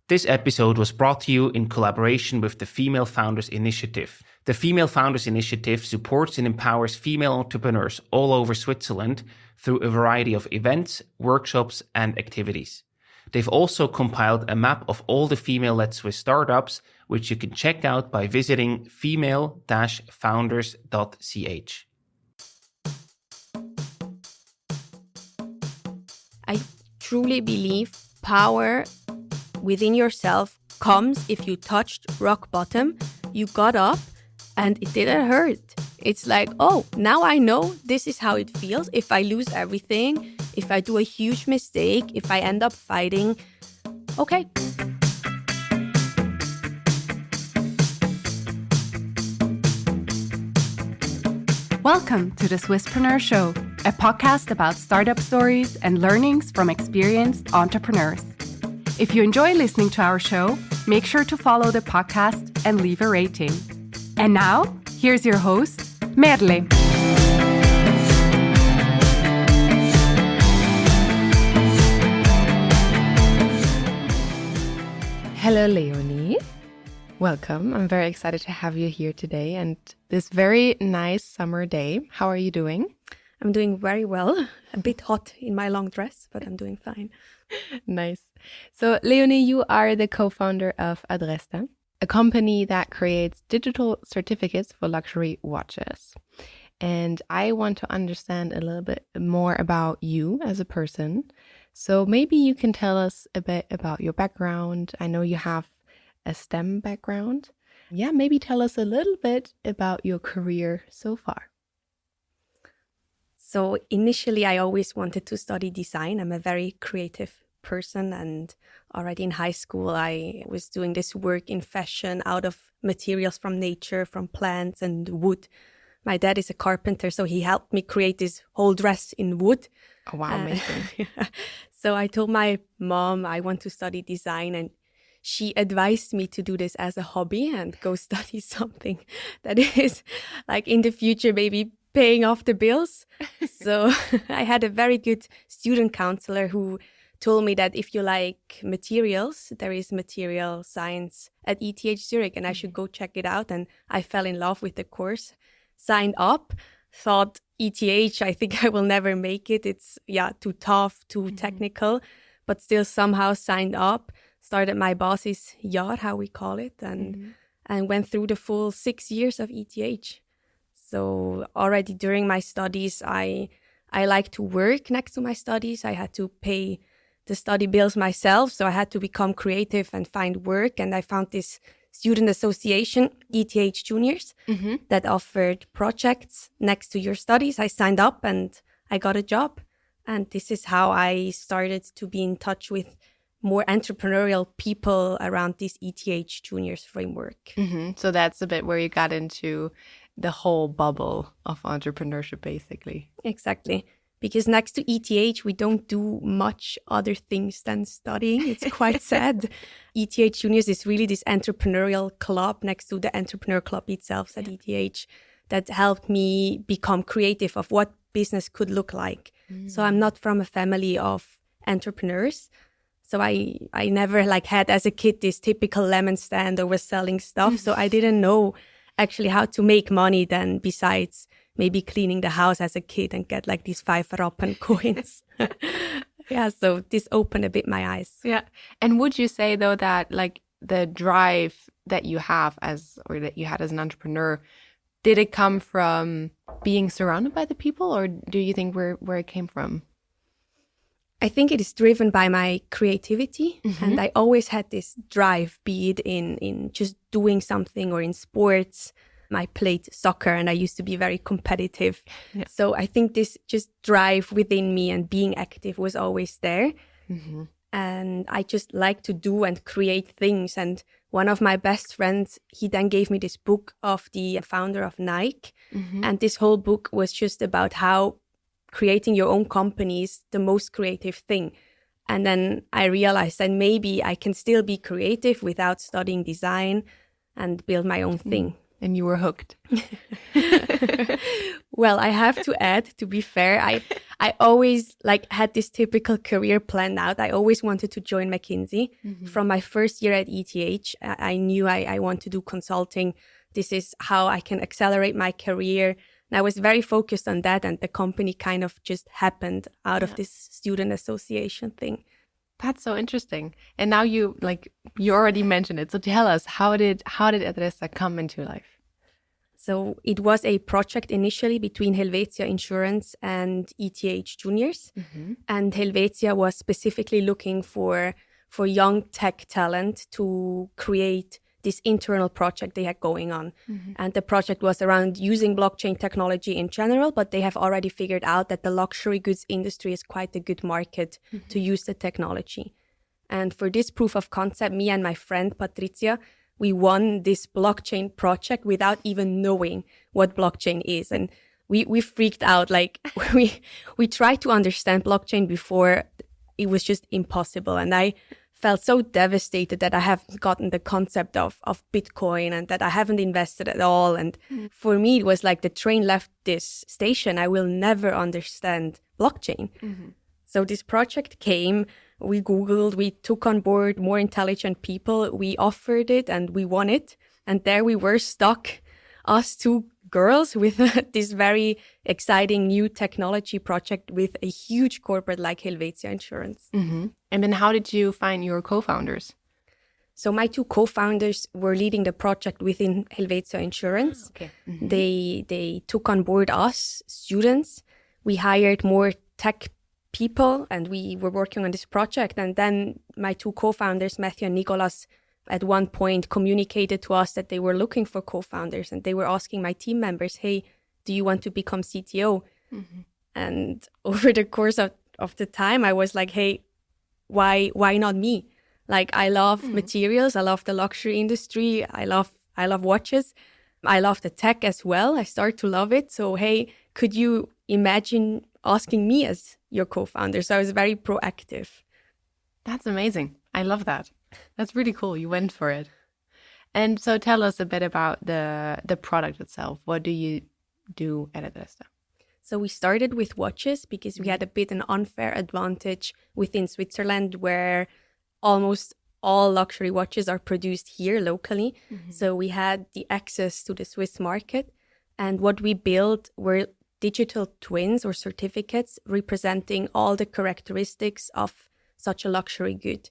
This episode was brought to you in collaboration with the Female Founders Initiative. The Female Founders Initiative supports and empowers female entrepreneurs all over Switzerland through a variety of events, workshops, and activities. They've also compiled a map of all the female-led Swiss startups, which you can check out by visiting female-founders.ch. I truly believe power within yourself comes if you touched rock bottom, you got up, and it didn't hurt. It's like, oh, now I know this is how it feels if I lose everything, if I do a huge mistake, if I end up fighting. Okay. Welcome to the Swisspreneur Show, a podcast about startup stories and learnings from experienced entrepreneurs. If you enjoy listening to our show, make sure to follow the podcast and leave a rating. And now, here's your host, Merle. Hello, Leonie. Welcome. I'm very excited to have you here today and this very nice summer day. How are you doing? I'm doing very well. A bit hot in my long dress, but I'm doing fine. Nice. So, Leonie, you are the co-founder of Adresta, a company that creates digital certificates for luxury watches. And I want to understand a little bit more about you as a person. So maybe you can tell us a bit about your background. I know you have a STEM background. Yeah, maybe tell us a little bit about your career so far. So initially, I always wanted to study design. I'm a very creative person, and already in high school, I was doing this work in fashion out of materials from nature, from plants and wood. My dad is a carpenter, so he helped me create this whole dress in wood. Oh, wow, amazing. Yeah. So I told my mom I want to study design, and she advised me to do this as a hobby and go study something that is like in the future maybe paying off the bills. So I had a very good student counselor who told me that if you like materials, there is material science at ETH Zurich and I should go check it out. And I fell in love with the course, signed up, thought ETH, I think I will never make it. It's too tough, too technical, but still somehow signed up, started my boss's yacht, how we call it, and went through the full 6 years of ETH. So already during my studies, I like to work next to my studies. I had to pay the study bills myself. So I had to become creative and find work. And I found this student association, ETH Juniors, that offered projects next to your studies. I signed up and I got a job. And this is how I started to be in touch with more entrepreneurial people around this ETH Juniors framework. So that's a bit where you got into the whole bubble of entrepreneurship, basically. Exactly. Because next to ETH, we don't do much other things than studying. It's quite sad. ETH Juniors is really this entrepreneurial club next to the entrepreneur club itself at ETH that helped me become creative of what business could look like. So I'm not from a family of entrepreneurs. So I never had as a kid this typical lemon stand or was selling stuff. So I didn't know actually how to make money then besides maybe cleaning the house as a kid and get these 5 Rappen coins. So this opened a bit my eyes. Yeah. And would you say though that the drive that you have that you had as an entrepreneur, did it come from being surrounded by the people or do you think where it came from? I think it is driven by my creativity and I always had this drive, be it in just doing something or in sports. I played soccer and I used to be very competitive. Yeah. So I think this just drive within me and being active was always there. And I just like to do and create things. And one of my best friends, he then gave me this book of the founder of Nike. And this whole book was just about how creating your own company is the most creative thing. And then I realized that maybe I can still be creative without studying design and build my own thing. and you were hooked. Well, I have to add, to be fair, I always had this typical career planned out. I always wanted to join McKinsey. From my first year at ETH, I knew I want to do consulting. This is how I can accelerate my career. And I was very focused on that, and the company kind of just happened out of this student association thing. That's so interesting. And now you already mentioned it. So tell us, how did Adresta come into life? So it was a project initially between Helvetia Insurance and ETH Juniors. And Helvetia was specifically looking for young tech talent to create this internal project they had going on. And the project was around using blockchain technology in general, but they have already figured out that the luxury goods industry is quite a good market to use the technology. And for this proof of concept, me and my friend Patricia, we won this blockchain project without even knowing what blockchain is. And we freaked out. We tried to understand blockchain before. It was just impossible. And I felt so devastated that I haven't gotten the concept of Bitcoin and that I haven't invested at all. And for me, it was like the train left this station. I will never understand blockchain. So this project came, we Googled, we took on board more intelligent people, we offered it and we won it. And there we were stuck, us two girls, with this very exciting new technology project with a huge corporate like Helvetia Insurance. And then how did you find your co-founders? So my two co-founders were leading the project within Helvetia Insurance. Okay. They took on board us, students. We hired more tech people and we were working on this project. And then my two co-founders, Mathew and Nicholas, at one point communicated to us that they were looking for co-founders and they were asking my team members, hey, do you want to become CTO? And over the course of the time, I was like, hey, why not me? I love materials. I love the luxury industry. I love watches. I love the tech as well. I start to love it. So, hey, could you imagine asking me as your co-founder? So I was very proactive. That's amazing. I love that. That's really cool. You went for it. And so tell us a bit about the product itself. What do you do at Adresta? So we started with watches because we had a bit an unfair advantage within Switzerland where almost all luxury watches are produced here locally. So we had the access to the Swiss market. And what we built were digital twins or certificates representing all the characteristics of such a luxury good.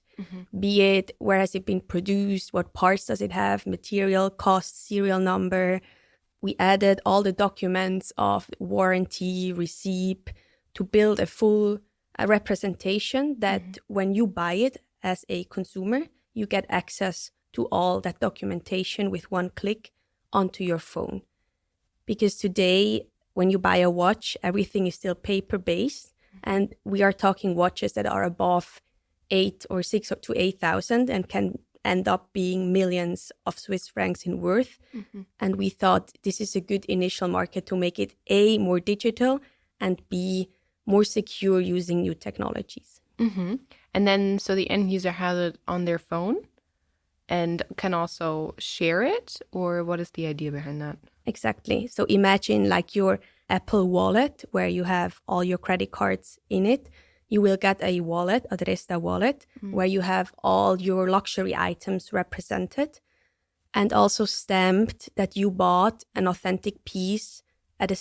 Be it where has it been produced, what parts does it have, material, cost, serial number. We added all the documents of warranty, receipt to build a full representation that when you buy it as a consumer, you get access to all that documentation with one click onto your phone. Because today, when you buy a watch, everything is still paper-based. And we are talking watches that are above 8 or 6 to 8,000 and can end up being millions of Swiss francs in worth. And we thought this is a good initial market to make it A, more digital, and B, more secure using new technologies. And then so the end user has it on their phone and can also share it? Or what is the idea behind that? Exactly. So imagine your Apple wallet where you have all your credit cards in it. You will get a wallet, Adresta wallet, where you have all your luxury items represented and also stamped that you bought an authentic piece at a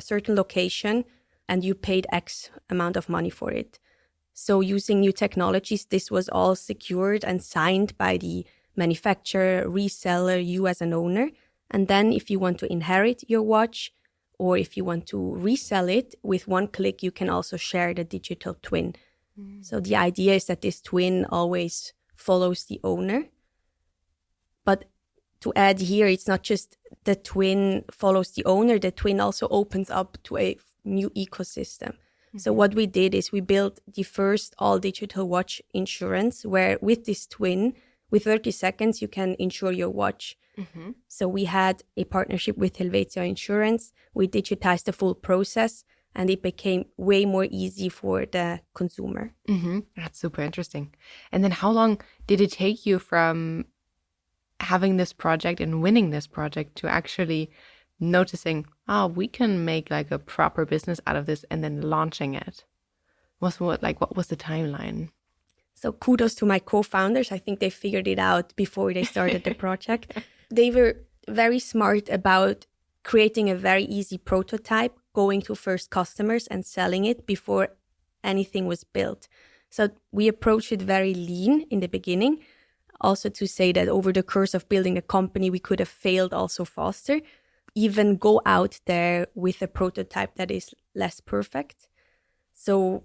certain location and you paid X amount of money for it. So using new technologies, this was all secured and signed by the manufacturer, reseller, you as an owner. And then if you want to inherit your watch, or if you want to resell it, with one click, you can also share the digital twin. So the idea is that this twin always follows the owner. But to add here, it's not just the twin follows the owner, the twin also opens up to a new ecosystem. So what we did is we built the first all-digital watch insurance where with this twin, with 30 seconds, you can insure your watch. So we had a partnership with Helvetia Insurance. We digitized the full process and it became way more easy for the consumer. That's super interesting. And then how long did it take you from having this project and winning this project to actually noticing, we can make like a proper business out of this and then launching it? What was the timeline? So kudos to my co-founders. I think they figured it out before they started the project. They were very smart about creating a very easy prototype, going to first customers and selling it before anything was built. So we approached it very lean in the beginning. Also to say that over the course of building a company, we could have failed also faster. Even go out there with a prototype that is less perfect. So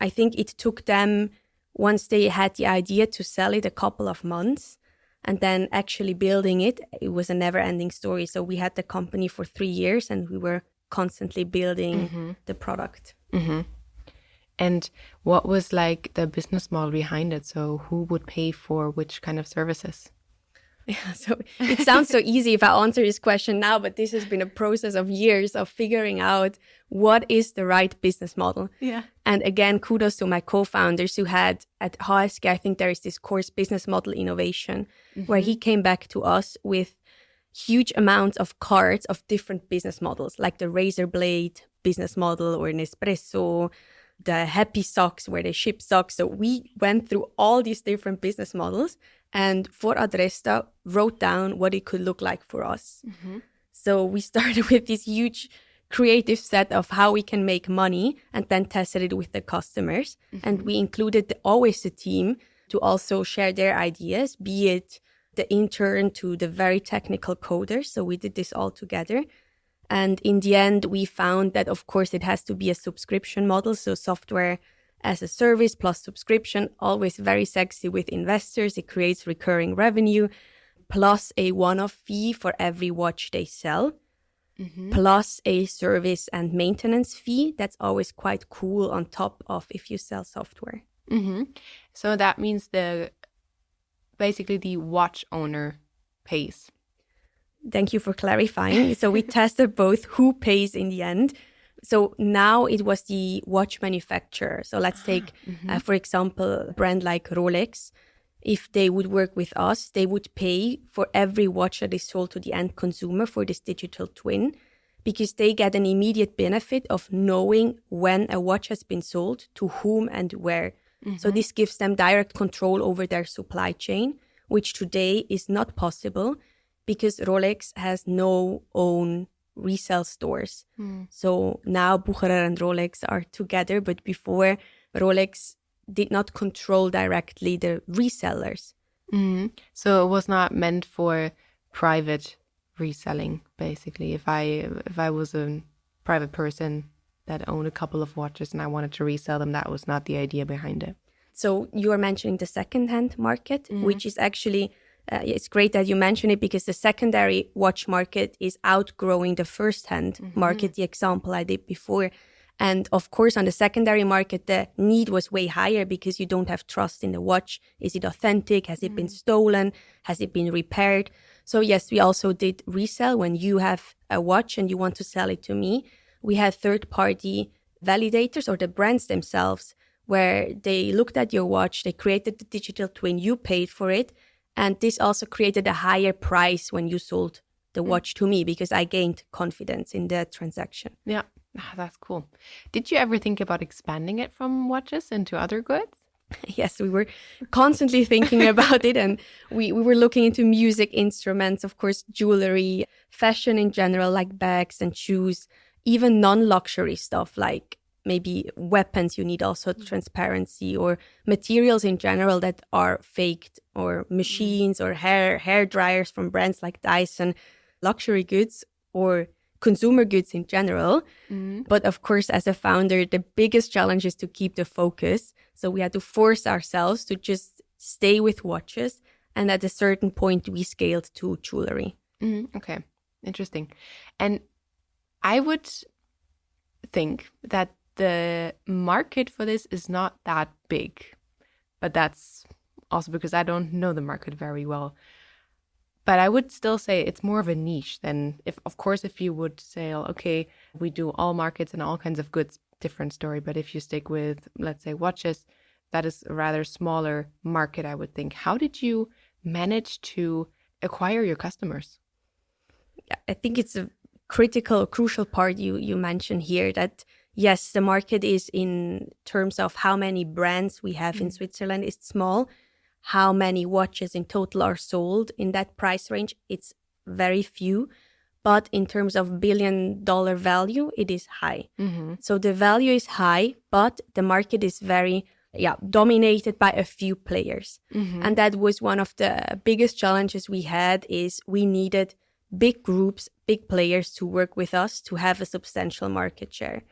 I think it took them, once they had the idea, to sell it a couple of months. And then actually building it, it was a never-ending story. So we had the company for 3 years and we were constantly building the product. Mm-hmm. And what was like the business model behind it? So who would pay for which kind of services? Yeah, so it sounds so easy if I answer this question now, but this has been a process of years of figuring out what is the right business model. Yeah. And again, kudos to my co-founders who had at HSG, I think there is this course business model innovation, where he came back to us with huge amounts of cards of different business models, like the razor blade business model or Nespresso, the happy socks where they ship socks. So we went through all these different business models and for Adresta wrote down what it could look like for us. So we started with this huge creative set of how we can make money and then tested it with the customers. And we included always the team to also share their ideas, be it the intern to the very technical coders. So we did this all together. And in the end, we found that, of course, it has to be a subscription model. So software as a service plus subscription, always very sexy with investors. It creates recurring revenue, plus a one-off fee for every watch they sell, plus a service and maintenance fee. That's always quite cool on top of if you sell software. So that means basically the watch owner pays. Thank you for clarifying. So we tested both who pays in the end. So now it was the watch manufacturer. So let's take, for example, a brand like Rolex. If they would work with us, they would pay for every watch that is sold to the end consumer for this digital twin, because they get an immediate benefit of knowing when a watch has been sold, to whom and where. So this gives them direct control over their supply chain, which today is not possible because Rolex has no own resale stores. So now Bucherer and Rolex are together, but before Rolex did not control directly the resellers. So it was not meant for private reselling, basically. If I was a private person that owned a couple of watches and I wanted to resell them, that was not the idea behind it. So you are mentioning the second-hand market, which is actually, it's great that you mention it because the secondary watch market is outgrowing the first-hand market, the example I did before. And of course, on the secondary market, the need was way higher because you don't have trust in the watch. Is it authentic? Has it been stolen? Has it been repaired? So yes, we also did resell. When you have a watch and you want to sell it to me, we had third-party validators or the brands themselves where they looked at your watch, they created the digital twin, you paid for it. And this also created a higher price when you sold the watch to me because I gained confidence in the transaction. Yeah, that's cool. Did you ever think about expanding it from watches into other goods? Yes, we were constantly thinking about it. And we were looking into music instruments, of course, jewelry, fashion in general, like bags and shoes, even non-luxury stuff like maybe weapons. You need also transparency, or materials in general that are faked, or machines or hair dryers from brands like Dyson, luxury goods or consumer goods in general. But of course, as a founder, the biggest challenge is to keep the focus. So we had to force ourselves to just stay with watches. And at a certain point, we scaled to jewelry. Okay, interesting. And I would think that the market for this is not that big, but that's also because I don't know the market very well. But I would still say it's more of a niche than if you would say, okay, we do all markets and all kinds of goods, different story. But if you stick with, let's say, watches, that is a rather smaller market, I would think. How did you manage to acquire your customers? I think it's a crucial part you mentioned here, that yes, the market is, in terms of how many brands we have in Switzerland, is small. How many watches in total are sold in that price range, it's very few. But in terms of billion-dollar value, it is high. So the value is high, but the market is very dominated by a few players. And that was one of the biggest challenges we had, is we needed big groups, big players to work with us to have a substantial market share.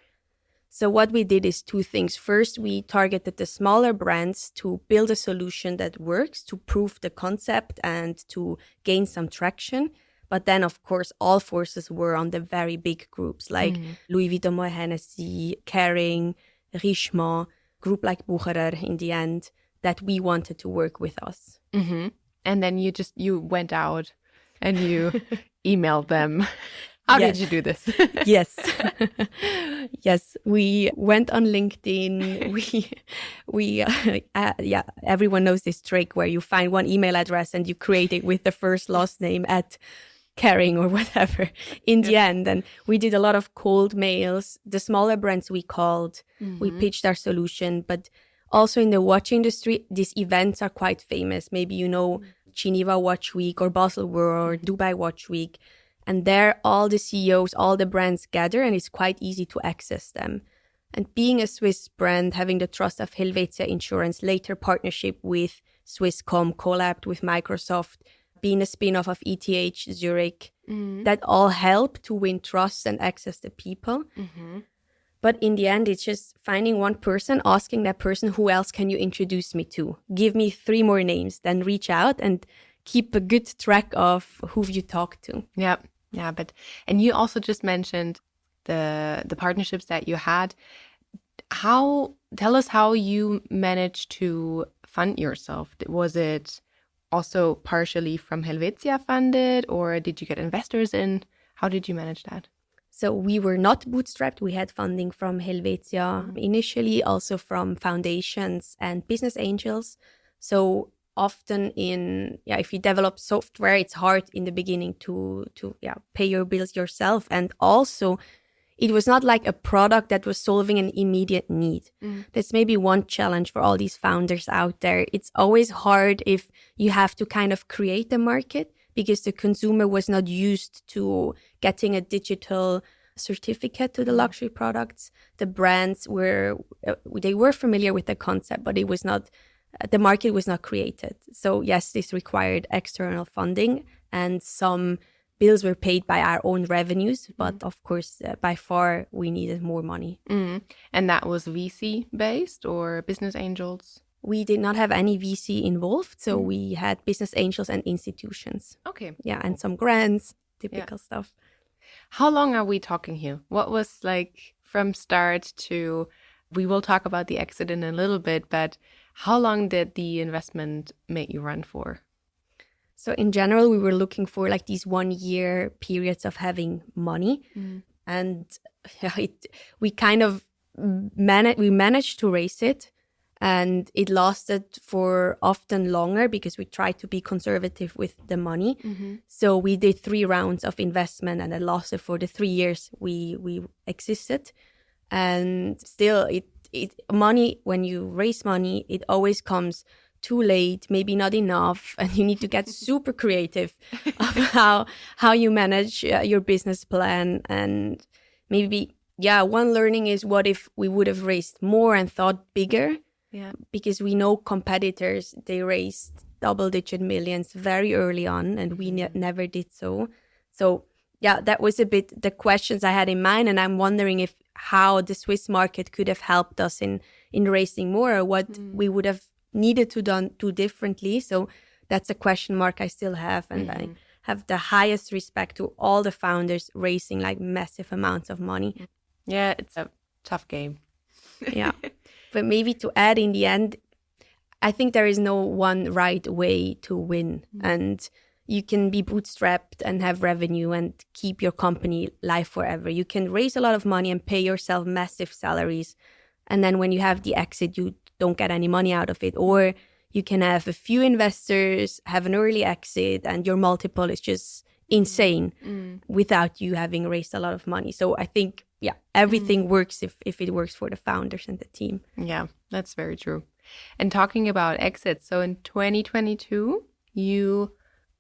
So what we did is two things. First, we targeted the smaller brands to build a solution that works, to prove the concept and to gain some traction. But then, of course, all forces were on the very big groups like Louis Vuitton, Moët Hennessy, Kering, Richemont, group like Bucherer in the end, that we wanted to work with us. And then you went out and you emailed them. How did you do this? Yes. Yes, we went on LinkedIn. We everyone knows this trick where you find one email address and you create it with the first last name at Kering or whatever in the end. And we did a lot of cold mails. The smaller brands we called, we pitched our solution. But also in the watch industry, these events are quite famous. Maybe you know Geneva Watch Week or Basel World, Dubai Watch Week. And there, all the CEOs, all the brands gather, and it's quite easy to access them. And being a Swiss brand, having the trust of Helvetia Insurance, later partnership with Swisscom, collabed with Microsoft, being a spin-off of ETH Zurich, that all help to win trust and access the people. But in the end, it's just finding one person, asking that person, who else can you introduce me to? Give me 3 more names, then reach out and keep a good track of who you talk to. Yeah, and you also just mentioned the partnerships that you had. Tell us how you managed to fund yourself. Was it also partially from Helvetia funded, or did you get investors in? How did you manage that? So we were not bootstrapped. We had funding from Helvetia initially, also from foundations and business angels. So often if you develop software, it's hard in the beginning to pay your bills yourself. And also, it was not like a product that was solving an immediate need. That's maybe one challenge for all these founders out there. It's always hard if you have to kind of create a market, because the consumer was not used to getting a digital certificate to the luxury products. The brands were familiar with the concept, but it was not. The market was not created. So yes, this required external funding, and some bills were paid by our own revenues. But of course, by far, we needed more money. And that was VC based or business angels? We did not have any VC involved. So we had business angels and institutions. Okay. Yeah, and some grants, typical stuff. How long are we talking here? What was like from start to, we will talk about the exit in a little bit, but how long did the investment make you run for? So in general, we were looking for like these 1-year periods of having money. And we kind of managed to raise it. And it lasted for often longer because we tried to be conservative with the money. So we did 3 rounds of investment, and it lasted for the 3 years we existed. And still, money, when you raise money, it always comes too late, maybe not enough, and you need to get super creative of how you manage your business plan. And maybe, one learning is, what if we would have raised more and thought bigger? Yeah, because we know competitors, they raised double-digit millions very early on, and we never did so. So that was a bit the questions I had in mind, and I'm wondering how the Swiss market could have helped us in raising more, or what we would have needed to do differently. So that's a question mark I still have, and I have the highest respect to all the founders raising like massive amounts of money. Yeah, it's a tough game. Yeah. But maybe to add, in the end, I think there is no one right way to win. And you can be bootstrapped and have revenue and keep your company live forever. You can raise a lot of money and pay yourself massive salaries. And then when you have the exit, you don't get any money out of it. Or you can have a few investors, have an early exit, and your multiple is just insane without you having raised a lot of money. So I think, everything works if it works for the founders and the team. Yeah, that's very true. And talking about exits, so in 2022, you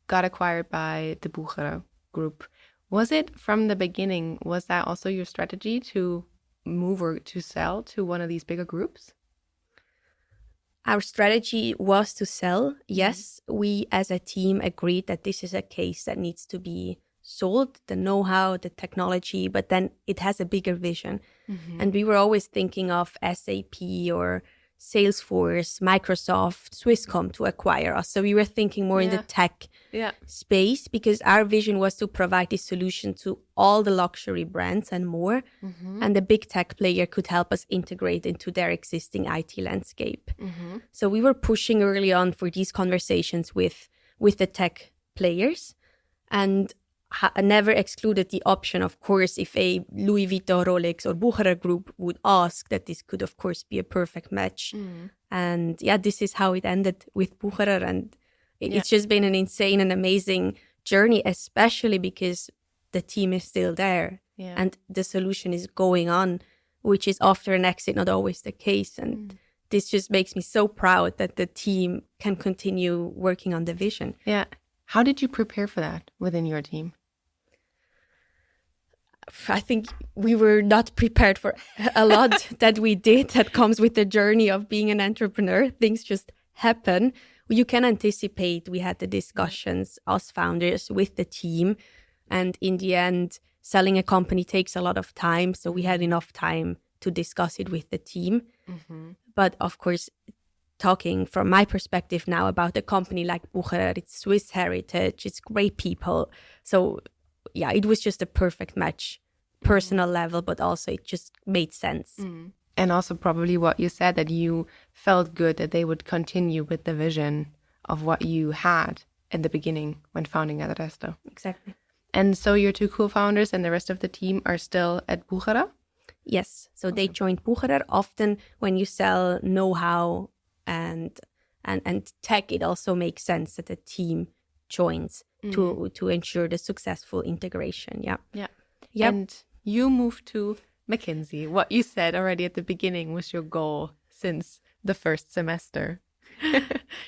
got acquired by the Bucherer group. Was it from the beginning, was that also your strategy to move or to sell to one of these bigger groups? Our strategy was to sell. Yes, we as a team agreed that this is a case that needs to be sold, the know-how, the technology, but then it has a bigger vision. And we were always thinking of SAP or Salesforce, Microsoft, Swisscom to acquire us. So we were thinking more in the tech space, because our vision was to provide this solution to all the luxury brands and more. And the big tech player could help us integrate into their existing IT landscape. So we were pushing early on for these conversations with the tech players, and never excluded the option, of course, if a Louis Vuitton, Rolex or Bucherer group would ask, that this could, of course, be a perfect match. And this is how it ended with Bucherer. And it's just been an insane and amazing journey, especially because the team is still there and the solution is going on, which is after an exit not always the case. And this just makes me so proud that the team can continue working on the vision. Yeah. How did you prepare for that within your team? I think we were not prepared for a lot that we did that comes with the journey of being an entrepreneur. Things just happen. You can anticipate. We had the discussions, us founders, with the team. And in the end, selling a company takes a lot of time. So we had enough time to discuss it with the team. But of course, talking from my perspective now about a company like Bucherer, it's Swiss heritage, it's great people. So it was just a perfect match, personal level, but also it just made sense. And also probably what you said, that you felt good that they would continue with the vision of what you had in the beginning when founding Adresta. Exactly. And so your two co-founders and the rest of the team are still at Bucherer? Yes. So they joined Bucherer. Often when you sell know-how and tech, it also makes sense that the team joins to ensure the successful integration. And you moved to McKinsey. What you said already at the beginning was your goal since the first semester.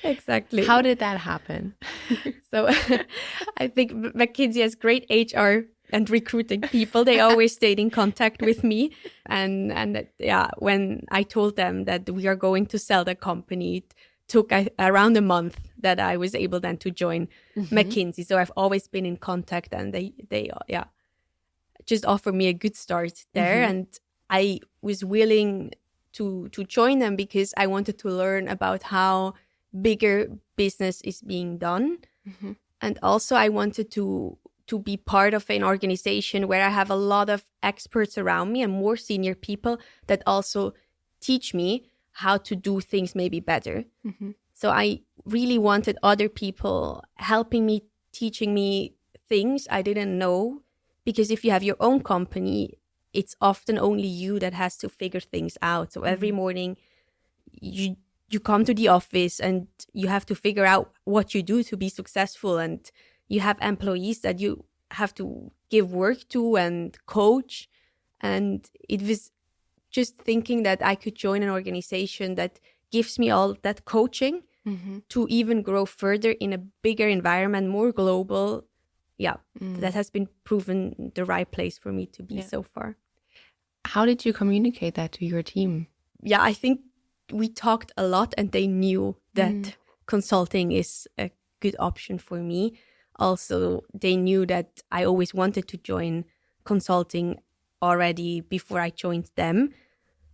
Exactly. How did that happen? So I think McKinsey has great HR and recruiting people. They always stayed in contact with me. And when I told them that we are going to sell the company, it took around a month that I was able then to join McKinsey. So I've always been in contact, and they just offered me a good start there. And I was willing to join them because I wanted to learn about how bigger business is being done. And also I wanted to be part of an organization where I have a lot of experts around me and more senior people that also teach me how to do things maybe better. So I really wanted other people helping me, teaching me things I didn't know. Because if you have your own company, it's often only you that has to figure things out. So every morning you come to the office and you have to figure out what you do to be successful. And you have employees that you have to give work to and coach. And it was just thinking that I could join an organization that gives me all that coaching to even grow further in a bigger environment, more global. That has been proven the right place for me to be so far. How did you communicate that to your team? I think we talked a lot, and they knew that consulting is a good option for me. Also, they knew that I always wanted to join consulting already before I joined them.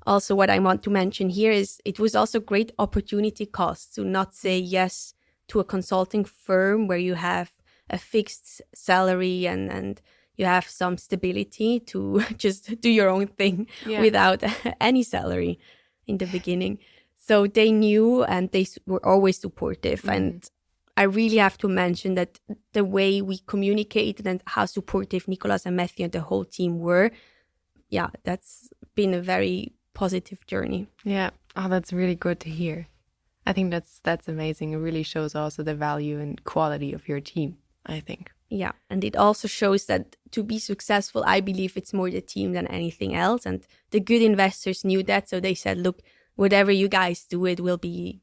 Also, what I want to mention here is it was also great opportunity cost to not say yes to a consulting firm where you have a fixed salary and you have some stability to just do your own thing without any salary in the beginning. So they knew, and they were always supportive. And I really have to mention that the way we communicated and how supportive Nicolas and Mathew and the whole team were, that's been a very positive journey. Yeah. Oh, that's really good to hear. I think that's amazing. It really shows also the value and quality of your team, I think. Yeah, and it also shows that to be successful, I believe it's more the team than anything else. And the good investors knew that, so they said, "Look, whatever you guys do, it will be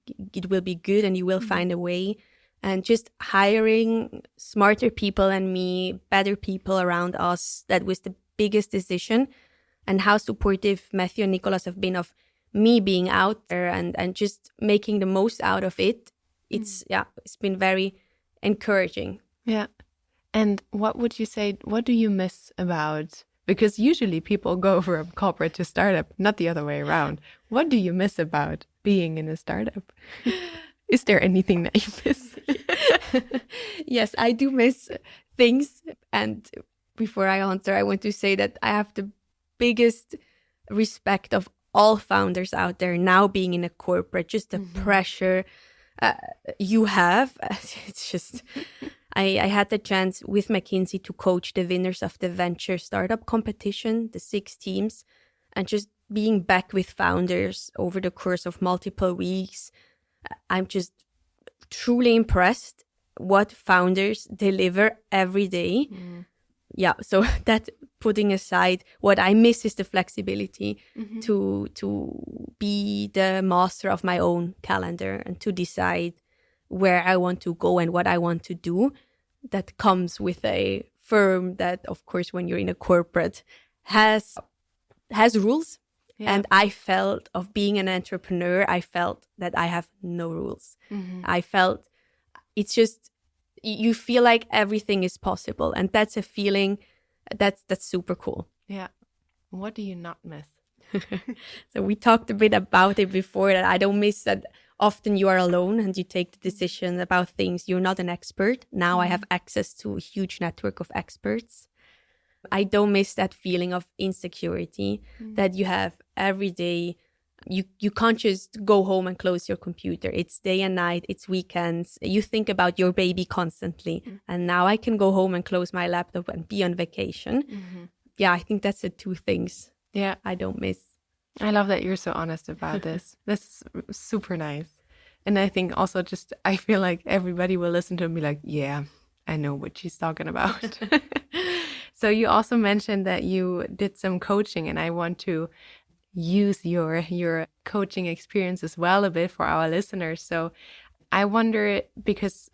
good, and you will find a way." And just hiring smarter people than me, better people around us, that was the biggest decision. And how supportive Mathew and Nicholas have been of me being out there and just making the most out of it. It's been very encouraging. Yeah. And what would you say, what do you miss about, because usually people go from corporate to startup, not the other way around. What do you miss about being in a startup? Is there anything that you miss? Yes, I do miss things. And before I answer, I want to say that I have the biggest respect of all founders out there now being in a corporate, just the pressure you have. It's just, I had the chance with McKinsey to coach the winners of the venture startup competition, the 6 teams, and just being back with founders over the course of multiple weeks. I'm just truly impressed what founders deliver every day. Yeah, so that putting aside, what I miss is the flexibility to be the master of my own calendar and to decide where I want to go and what I want to do. That comes with a firm that, of course, when you're in a corporate, has rules. Yeah. And I felt, of being an entrepreneur, I felt that I have no rules. I felt it's just, you feel like everything is possible. And that's a feeling that's super cool. Yeah. What do you not miss? So we talked a bit about it before, that I don't miss that often you are alone and you take the decision about things. You're not an expert. Now I have access to a huge network of experts. I don't miss that feeling of insecurity that you have every day. You can't just go home and close your computer. It's day and night, it's weekends. You think about your baby constantly. And now I can go home and close my laptop and be on vacation. Yeah, I think that's the 2 things I don't miss. I love that you're so honest about this. That's super nice. And I think also just, I feel like everybody will listen to it and be like, yeah, I know what she's talking about. So you also mentioned that you did some coaching, and I want to use your coaching experience as well a bit for our listeners. So I wonder, because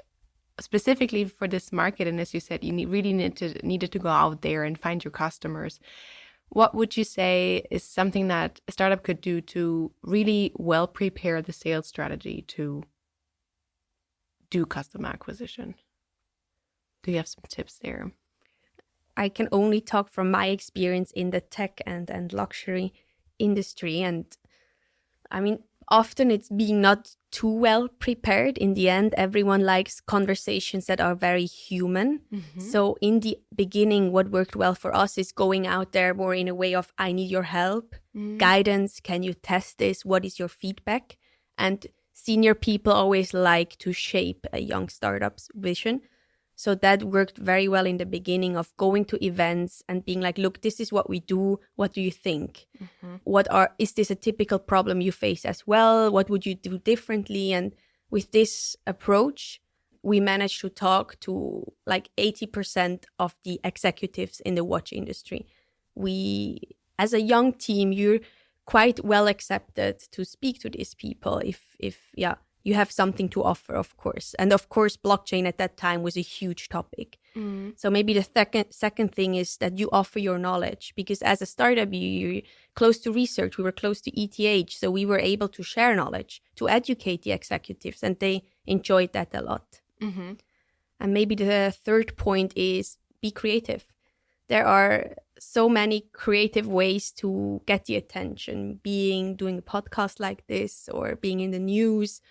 specifically for this market, and as you said, you really needed to go out there and find your customers. What would you say is something that a startup could do to really well prepare the sales strategy to do customer acquisition? Do you have some tips there? I can only talk from my experience in the tech and luxury industry. And I mean, often it's being not too well prepared. In the end, everyone likes conversations that are very human. So in the beginning, what worked well for us is going out there more in a way of, I need your help, guidance. Can you test this? What is your feedback? And senior people always like to shape a young startup's vision. So that worked very well in the beginning of going to events and being like, look, this is what we do. What do you think? Is this a typical problem you face as well? What would you do differently? And with this approach, we managed to talk to like 80% of the executives in the watch industry. We, as a young team, you're quite well accepted to speak to these people if you have something to offer, of course. And of course, blockchain at that time was a huge topic. So maybe the second thing is that you offer your knowledge, because as a startup, you're close to research. We were close to ETH, so we were able to share knowledge, to educate the executives, and they enjoyed that a lot. And maybe the third point is be creative. There are so many creative ways to get the attention, doing a podcast like this, or being in the news,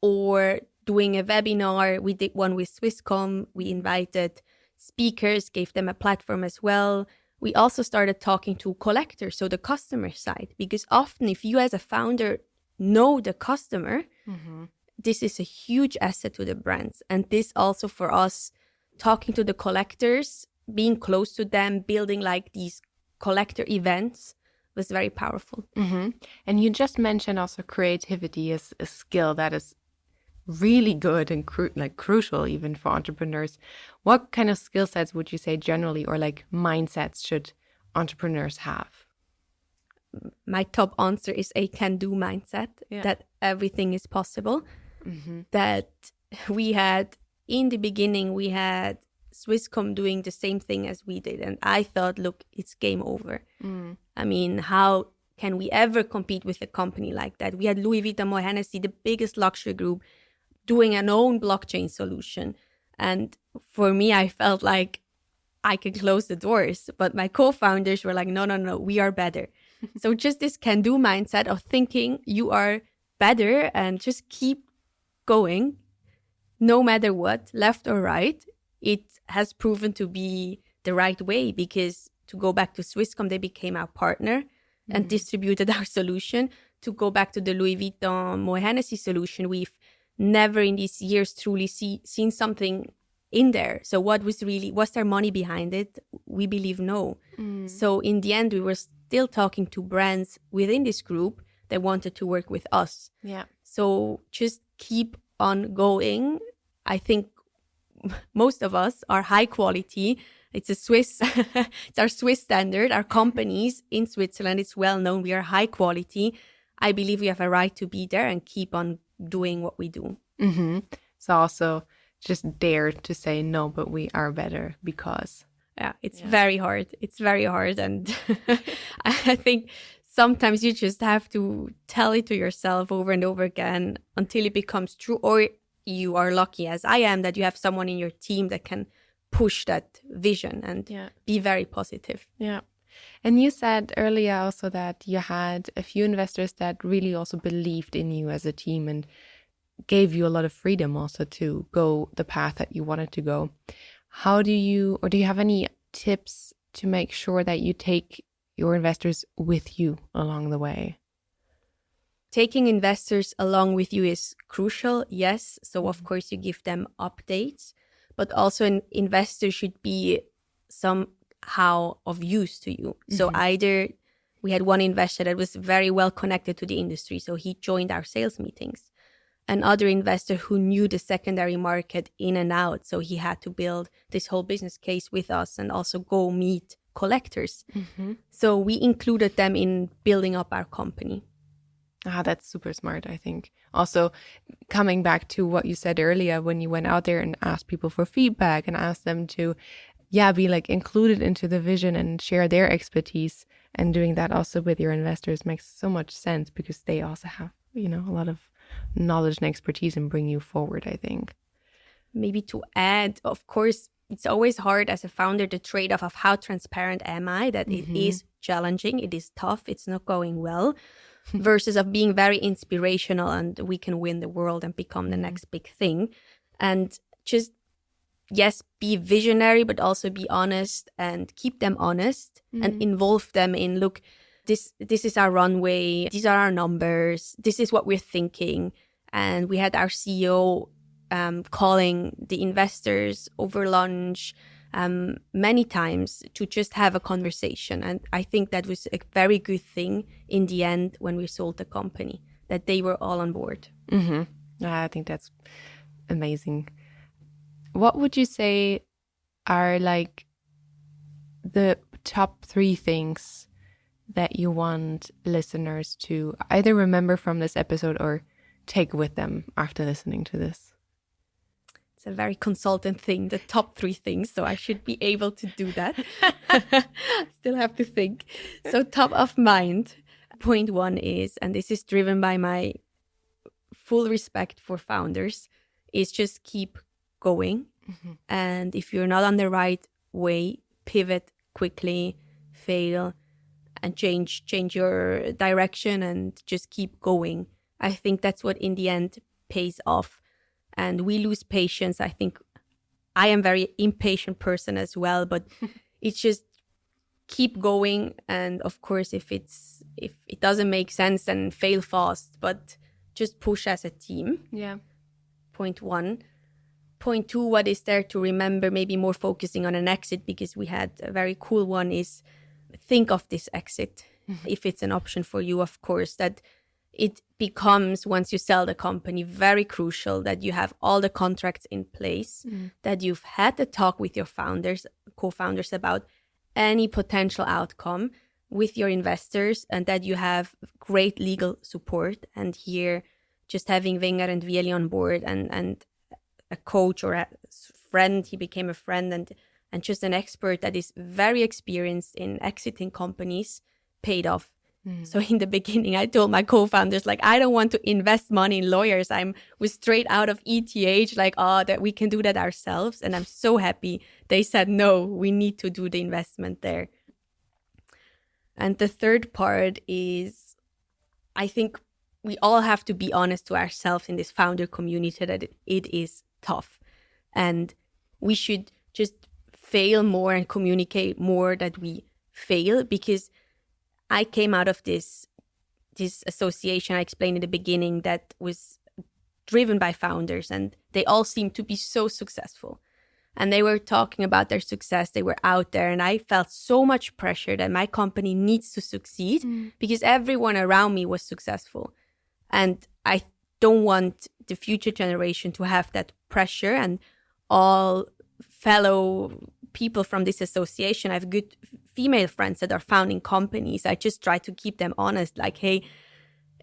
or doing a webinar. We did one with Swisscom. We invited speakers, gave them a platform as well. We also started talking to collectors, so the customer side, because often if you as a founder know the customer, this is a huge asset to the brands. And this also for us, talking to the collectors, being close to them, building like these collector events was very powerful. And you just mentioned also creativity as a skill that is really good and crucial even for entrepreneurs. What kind of skill sets would you say generally, or like mindsets, should entrepreneurs have? My top answer is a can-do mindset, that everything is possible. That in the beginning, we had Swisscom doing the same thing as we did. And I thought, look, it's game over. I mean, how can we ever compete with a company like that? We had Louis Vuitton, Moët Hennessy, the biggest luxury group, doing an own blockchain solution. And for me, I felt like I could close the doors. But my co-founders were like, no, we are better. So just this can-do mindset of thinking you are better and just keep going no matter what, left or right. It has proven to be the right way, because to go back to Swisscom, they became our partner and distributed our solution. To go back to the Louis Vuitton, Moët Hennessy solution, we've never in these years truly seen something in there. So was there money behind it? We believe no. So in the end, we were still talking to brands within this group that wanted to work with us. Yeah. So just keep on going. I think most of us are high quality. It's it's our Swiss standard. Our companies in Switzerland, it's well known. We are high quality. I believe we have a right to be there and keep on doing what we do. So also just dare to say no, but we are better because. Yeah, it's very hard. It's very hard. And I think sometimes you just have to tell it to yourself over and over again until it becomes true. Or you are lucky, as I am, that you have someone in your team that can push that vision and be very positive. Yeah. And you said earlier also that you had a few investors that really also believed in you as a team and gave you a lot of freedom also to go the path that you wanted to go. Do you have any tips to make sure that you take your investors with you along the way? Taking investors along with you is crucial, yes. So of course you give them updates, but also an investor should be somehow of use to you. So either we had one investor that was very well connected to the industry, so he joined our sales meetings. Another investor who knew the secondary market in and out, so he had to build this whole business case with us and also go meet collectors. So we included them in building up our company. That's super smart, I think. Also, coming back to what you said earlier, when you went out there and asked people for feedback and asked them to, be like included into the vision and share their expertise, and doing that also with your investors makes so much sense, because they also have, a lot of knowledge and expertise and bring you forward, I think. Maybe to add, of course, it's always hard as a founder, the trade-off of how transparent am I, that it is challenging, it is tough, it's not going well, versus of being very inspirational and we can win the world and become the next big thing. And just, yes, be visionary, but also be honest and keep them honest and involve them in, look, this is our runway, these are our numbers, this is what we're thinking. And we had our CEO calling the investors over lunch many times to just have a conversation. And I think that was a very good thing in the end when we sold the company, that they were all on board. I think that's amazing. What would you say are like the top 3 things that you want listeners to either remember from this episode or take with them after listening to this? It's a very consultant thing, the top 3 things, so I should be able to do that. Still have to think. So top of mind, point 1 is, and this is driven by my full respect for founders, is just keep going. And if you're not on the right way, pivot quickly, fail, and change your direction and just keep going. I think that's what in the end pays off. And we lose patience. I think I am a very impatient person as well, but it's just keep going. And of course, if it doesn't make sense, then fail fast, but just push as a team. Yeah. Point 1. Point 2, what is there to remember, maybe more focusing on an exit, because we had a very cool one, is think of this exit. If it's an option for you, of course, that it becomes, once you sell the company, very crucial that you have all the contracts in place, that you've had the talk with your co-founders about any potential outcome with your investors, and that you have great legal support. And here, just having Wenger and Wieli on board and a coach or a friend, he became a friend, and just an expert that is very experienced in exiting companies, paid off. So in the beginning, I told my co-founders, like, I don't want to invest money in lawyers. I was straight out of ETH, like, that we can do that ourselves. And I'm so happy they said, no, we need to do the investment there. And the third part is, I think we all have to be honest to ourselves in this founder community that it is tough. And we should just fail more and communicate more that we fail, because I came out of this association I explained in the beginning that was driven by founders, and they all seemed to be so successful. And they were talking about their success. They were out there, and I felt so much pressure that my company needs to succeed because everyone around me was successful. And I don't want the future generation to have that pressure. And all fellow people from this association, I have good female friends that are founding companies. I just try to keep them honest, like, hey,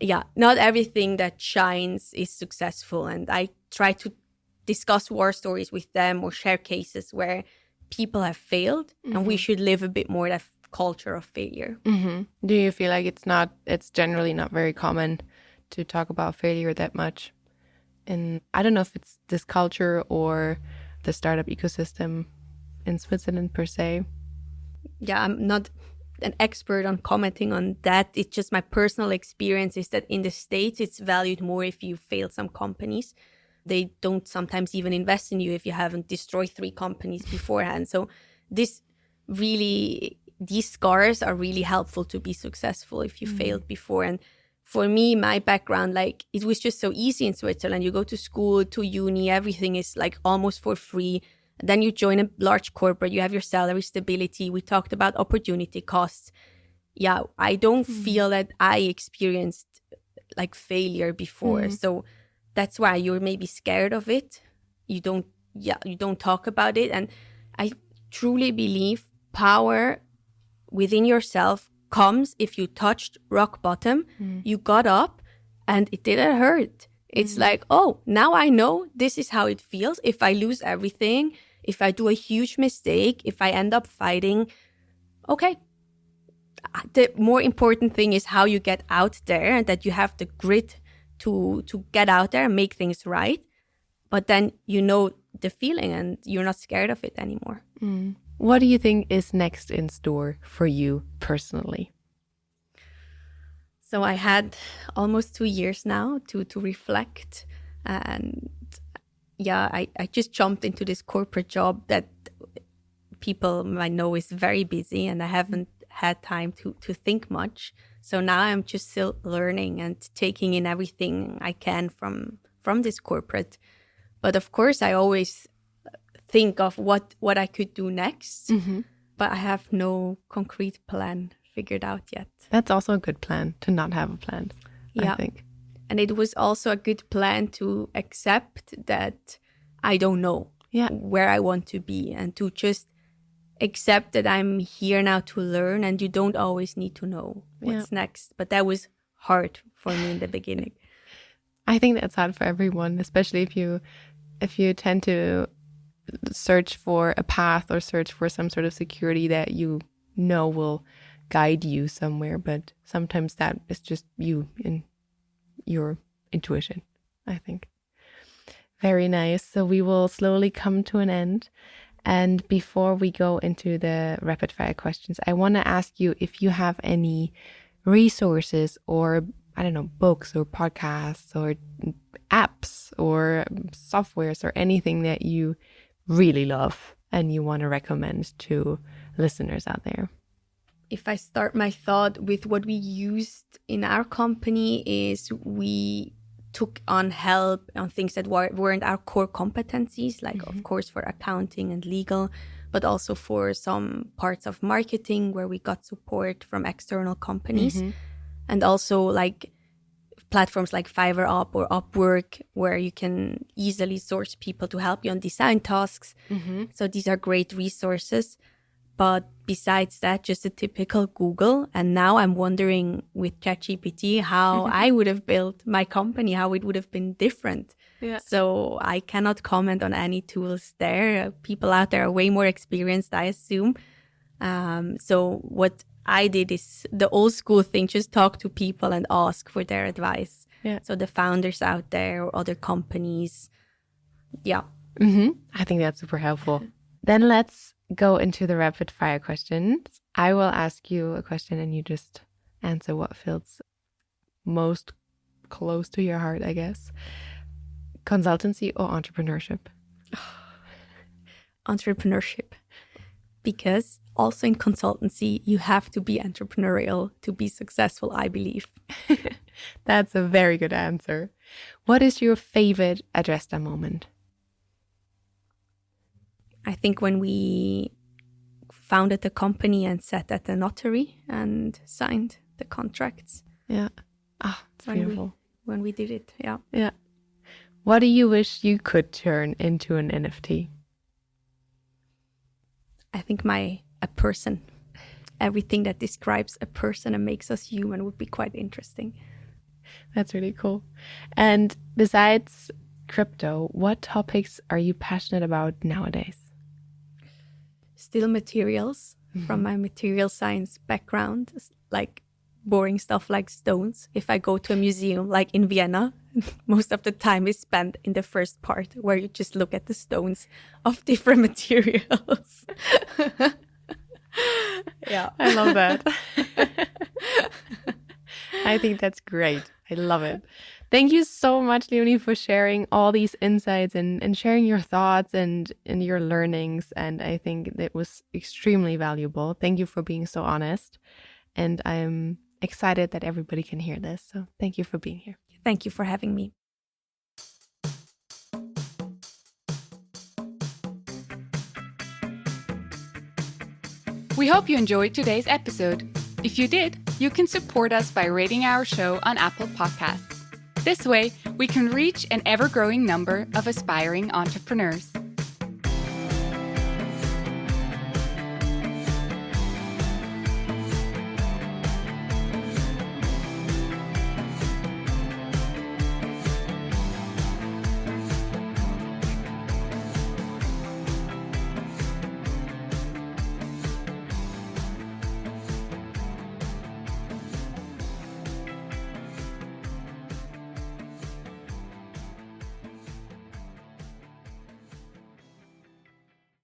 yeah, not everything that shines is successful. And I try to discuss war stories with them or share cases where people have failed, and we should live a bit more that culture of failure. Do you feel like it's generally not very common to talk about failure that much? And I don't know if it's this culture or the startup ecosystem in Switzerland per se. Yeah, I'm not an expert on commenting on that. It's just my personal experience is that in the States, it's valued more if you fail some companies. They don't sometimes even invest in you if you haven't destroyed 3 companies beforehand. So these scars are really helpful to be successful if you failed before. And for me, my background, like, it was just so easy in Switzerland. You go to school, to uni, everything is like almost for free. Then you join a large corporate, you have your salary stability. We talked about opportunity costs. Yeah, I don't feel that I experienced like failure before. So that's why you're maybe scared of it. You don't talk about it. And I truly believe power within yourself comes if you touched rock bottom, you got up, and it didn't hurt. It's like, oh, now I know this is how it feels. If I lose everything, if I do a huge mistake, if I end up fighting, okay. The more important thing is how you get out there, and that you have the grit to get out there and make things right. But then you know the feeling and you're not scared of it anymore. What do you think is next in store for you personally? So I had almost 2 years now to reflect. And yeah, I just jumped into this corporate job that people might know is very busy, and I haven't had time to think much. So now I'm just still learning and taking in everything I can from this corporate. But of course, I always think of what I could do next, but I have no concrete plan figured out yet. That's also a good plan, to not have a plan, I think. And it was also a good plan to accept that I don't know where I want to be, and to just accept that I'm here now to learn, and you don't always need to know what's next. But that was hard for me in the beginning. I think that's hard for everyone, especially if you tend to search for a path or search for some sort of security that you know will guide you somewhere. But sometimes that is just you and your intuition, I think. Very nice. So we will slowly come to an end. And before we go into the rapid fire questions, I want to ask you if you have any resources or, I don't know, books or podcasts or apps or softwares or anything that you really love and you want to recommend to listeners out there. If I start my thought with what we used in our company, is we took on help on things that weren't our core competencies, like of course for accounting and legal, but also for some parts of marketing where we got support from external companies. And also like platforms like Fiverr or Upwork, where you can easily source people to help you on design tasks. So these are great resources. But besides that, just a typical Google. And now I'm wondering with ChatGPT how I would have built my company, how it would have been different. Yeah. So I cannot comment on any tools there. People out there are way more experienced, I assume. So what I did is the old school thing, just talk to people and ask for their advice. Yeah. So the founders out there or other companies. Yeah. I think that's super helpful. Then let's go into the rapid fire questions. I will ask you a question and you just answer what feels most close to your heart, I guess. Consultancy or entrepreneurship? Entrepreneurship. Because also in consultancy, you have to be entrepreneurial to be successful, I believe. That's a very good answer. What is your favorite Adresta moment? I think when we founded the company and sat at the notary and signed the contracts. Yeah. It's beautiful. When we did it, yeah. Yeah. What do you wish you could turn into an NFT? I think a person. Everything that describes a person and makes us human would be quite interesting. That's really cool. And besides crypto, what topics are you passionate about nowadays? Still materials from my material science background, like boring stuff like stones. If I go to a museum like in Vienna, most of the time is spent in the first part where you just look at the stones of different materials. Yeah, I love that. I think that's great. I love it. Thank you so much, Leonie, for sharing all these insights and sharing your thoughts and your learnings. And I think it was extremely valuable. Thank you for being so honest. And I'm excited that everybody can hear this. So thank you for being here. Thank you for having me. We hope you enjoyed today's episode. If you did, you can support us by rating our show on Apple Podcasts. This way, we can reach an ever-growing number of aspiring entrepreneurs.